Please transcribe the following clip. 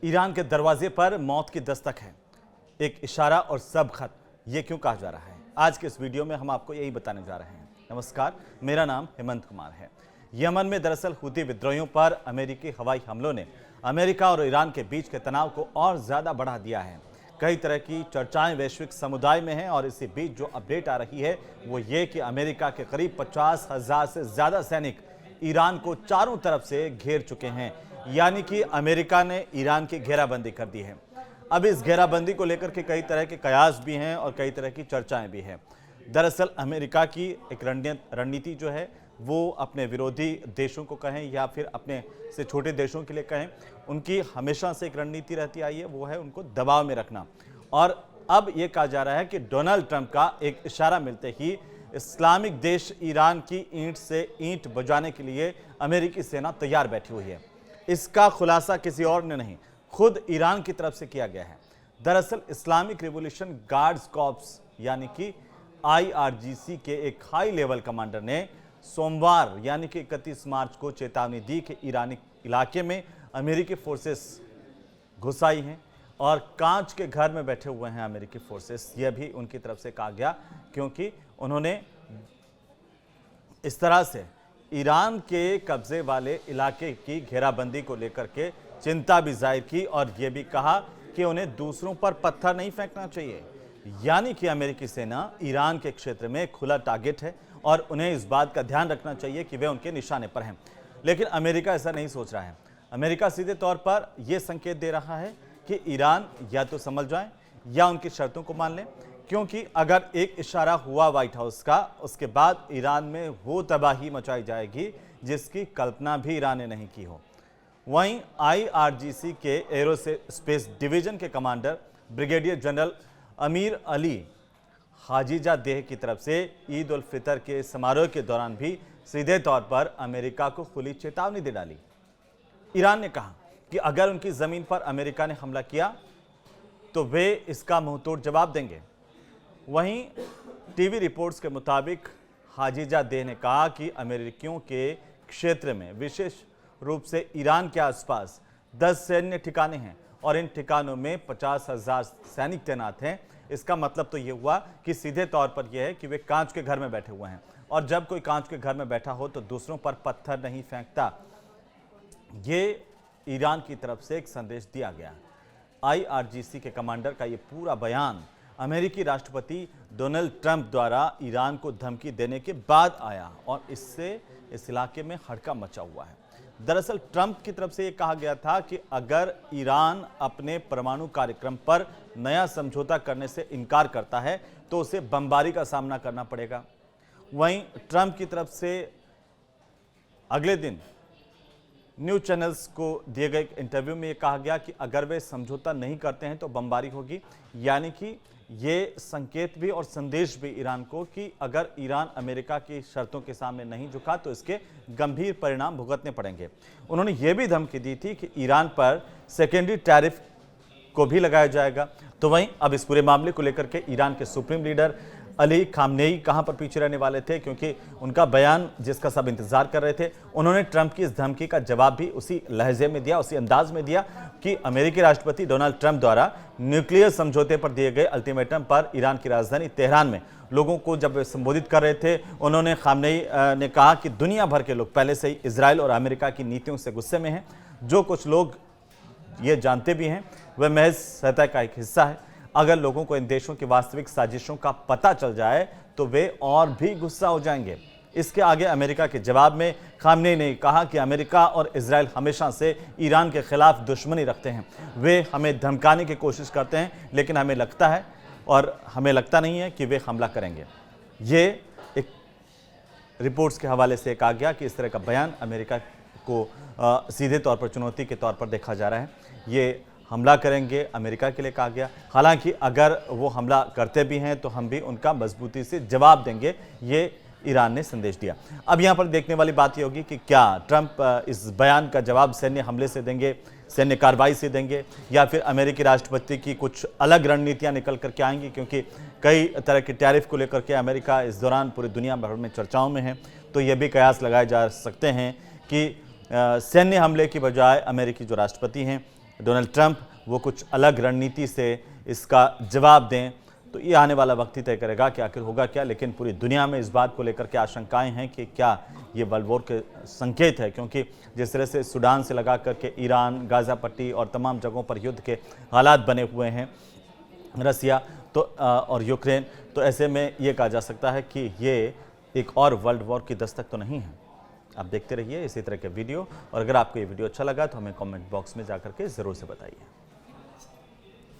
Iran के दरवाजे पर मौत की दस्तक है, एक इशारा और सब खत, ये क्यों कहा जा रहा है? आज के इस वीडियो में हम आपको यही बताने जा रहे हैं। नमस्कार, मेरा नाम हेमंत कुमार है। यमन में दरअसल हुती विद्रोहियों पर अमेरिकी हवाई हमलों ने अमेरिका और ईरान के बीच के तनाव को और ज्यादा बढ़ा दिया है। कई तरह की चर्चाएं वैश्विक समुदाय में हैं और इसी बीच जो अपडेट आ रही है वो ये कि अमेरिका के करीब 50,000 से ज्यादा सैनिक ईरान को चारों तरफ से घेर चुके हैं, यानी कि अमेरिका ने ईरान की घेराबंदी कर दी है। अब इस घेराबंदी को लेकर के कई तरह के कयास भी हैं और कई तरह की चर्चाएं भी हैं। दरअसल अमेरिका की एक रणनीति जो है वो अपने विरोधी देशों को कहें या फिर अपने से छोटे देशों के लिए कहें, उनकी हमेशा से एक रणनीति रहती आई है, वो है उनको दबाव में रखना। और अब ये कहा जा रहा है कि डोनाल्ड ट्रंप का एक इशारा मिलते ही इस्लामिक देश ईरान की ईंट से ईंट बजाने के लिए अमेरिकी सेना तैयार बैठी हुई है। इसका खुलासा किसी और ने नहीं, खुद ईरान की तरफ से किया गया है। दरअसल इस्लामिक रिवॉल्यूशन गार्ड्स कॉर्प्स यानी कि IRGC के एक हाई लेवल कमांडर ने सोमवार यानी कि 31 मार्च को चेतावनी दी कि ईरानी इलाके में अमेरिकी फोर्सेस घुस आई हैं और कांच के घर में बैठे हुए हैं अमेरिकी फोर्सेस। यह भी उनकी तरफ से कहा गया क्योंकि उन्होंने इस तरह से ईरान के कब्जे वाले इलाके की घेराबंदी को लेकर के चिंता भी जाहिर की और यह भी कहा कि उन्हें दूसरों पर पत्थर नहीं फेंकना चाहिए, यानी कि अमेरिकी सेना ईरान के क्षेत्र में खुला टारगेट है और उन्हें इस बात का ध्यान रखना चाहिए कि वे उनके निशाने पर हैं। लेकिन अमेरिका ऐसा नहीं सोच रहा है। अमेरिका सीधे तौर पर यह संकेत दे रहा है कि ईरान या तो समझ जाए या उनकी शर्तों को मान लें, क्योंकि अगर एक इशारा हुआ व्हाइट हाउस का, उसके बाद ईरान में वो तबाही मचाई जाएगी जिसकी कल्पना भी ईरान ने नहीं की हो। वहीं IRGC के एरोस्पेस डिवीजन के commander brigadier general Amir Ali Hajizadeh की तरफ से ईद उल फितर के समारोह के दौरान भी सीधे तौर पर अमेरिका को खुली चेतावनी दे डाली। ईरान ने कहा कि अगर उनकी जमीन पर अमेरिका ने हमला किया तो वे इसका मुंहतोड़ जवाब देंगे। वहीं टीवी रिपोर्ट्स के मुताबिक हाजीजादेह ने कहा कि अमेरिकियों के क्षेत्र में विशेष रूप से ईरान के आसपास 10 सैन्य ठिकाने हैं और इन ठिकानों में 50,000 सैनिक तैनात हैं। इसका मतलब तो यह हुआ कि सीधे तौर पर यह है कि वे कांच के घर में बैठे हुए हैं और जब कोई कांच के घर में बैठा हो तो दूसरों पर पत्थर नहीं फेंकता। ये ईरान की तरफ से एक संदेश दिया गया। IRGC के कमांडर का ये पूरा बयान अमेरिकी राष्ट्रपति डोनाल्ड ट्रंप द्वारा ईरान को धमकी देने के बाद आया और इससे इस इलाके में हड़कंप मचा हुआ है। दरअसल ट्रंप की तरफ से यह कहा गया था कि अगर ईरान अपने परमाणु कार्यक्रम पर नया समझौता करने से इनकार करता है तो उसे बमबारी का सामना करना पड़ेगा। वहीं ट्रंप की तरफ से अगले दिन न्यूज चैनल्स को दिए गए इंटरव्यू में यह कहा गया कि अगर वे समझौता नहीं करते हैं तो बमबारी होगी, यानी कि ये संकेत भी और संदेश भी ईरान को कि अगर ईरान अमेरिका की शर्तों के सामने नहीं झुका तो इसके गंभीर परिणाम भुगतने पड़ेंगे। उन्होंने ये भी धमकी दी थी कि ईरान पर सेकेंडरी टैरिफ को भी लगाया जाएगा। तो वहीं अब इस पूरे मामले को लेकर के ईरान के सुप्रीम लीडर अली खामनेई कहां पर पीछे रहने वाले थे, क्योंकि उनका बयान जिसका सब इंतजार कर रहे थे, उन्होंने ट्रंप की इस धमकी का जवाब भी उसी लहजे में दिया, उसी अंदाज में दिया कि अमेरिकी राष्ट्रपति डोनाल्ड ट्रंप द्वारा न्यूक्लियर समझौते पर दिए गए अल्टीमेटम पर ईरान की राजधानी तेहरान में लोगों को जब संबोधित कर रहे थे, उन्होंने खामनेई ने कहा कि दुनिया भर के लोग पहले से ही इजराइल और अमेरिका की नीतियों से गुस्से में हैं। जो कुछ लोग ये जानते भी हैं वह महज सतह का एक हिस्सा है। अगर लोगों को इन देशों की वास्तविक साजिशों का पता चल जाए तो वे और भी गुस्सा हो जाएंगे। इसके आगे अमेरिका के जवाब में खामनेई ने कहा कि अमेरिका और इजराइल हमेशा से ईरान के खिलाफ दुश्मनी रखते हैं। वे हमें धमकाने की कोशिश करते हैं, लेकिन हमें लगता है और हमें लगता नहीं है कि वे हमला करेंगे। ये एक रिपोर्ट्स के हवाले से कहा गया कि इस तरह का बयान अमेरिका को सीधे तौर पर चुनौती के तौर पर देखा जा रहा है। ये हमला करेंगे अमेरिका के लिए कहा गया। हालांकि अगर वो हमला करते भी हैं तो हम भी उनका मजबूती से जवाब देंगे, ये ईरान ने संदेश दिया। अब यहाँ पर देखने वाली बात ये होगी कि क्या ट्रंप इस बयान का जवाब सैन्य हमले से देंगे, सैन्य कार्रवाई से देंगे, या फिर अमेरिकी राष्ट्रपति की कुछ अलग रणनीतियां निकल करके आएंगी, क्योंकि कई तरह के टैरिफ को लेकर के अमेरिका इस दौरान पूरी दुनिया भर में चर्चाओं में है। तो ये भी कयास लगाए जा सकते हैं कि सैन्य हमले की बजाय अमेरिकी जो राष्ट्रपति हैं डोनाल्ड ट्रंप वो कुछ अलग रणनीति से इसका जवाब दें, तो ये आने वाला वक्त ही तय करेगा कि आखिर होगा क्या। लेकिन पूरी दुनिया में इस बात को लेकर के आशंकाएं हैं कि क्या ये वर्ल्ड वॉर के संकेत है, क्योंकि जिस तरह से सूडान से लगा करके ईरान, गाज़ा पट्टी और तमाम जगहों पर युद्ध के हालात बने हुए हैं, रसिया तो और यूक्रेन, तो ऐसे में ये कहा जा सकता है कि ये एक और वर्ल्ड वॉर की दस्तक तो नहीं है। आप देखते रहिए इसी तरह के वीडियो, और अगर आपको ये वीडियो अच्छा लगा तो हमें कमेंट बॉक्स में जाकर के ज़रूर से बताइए।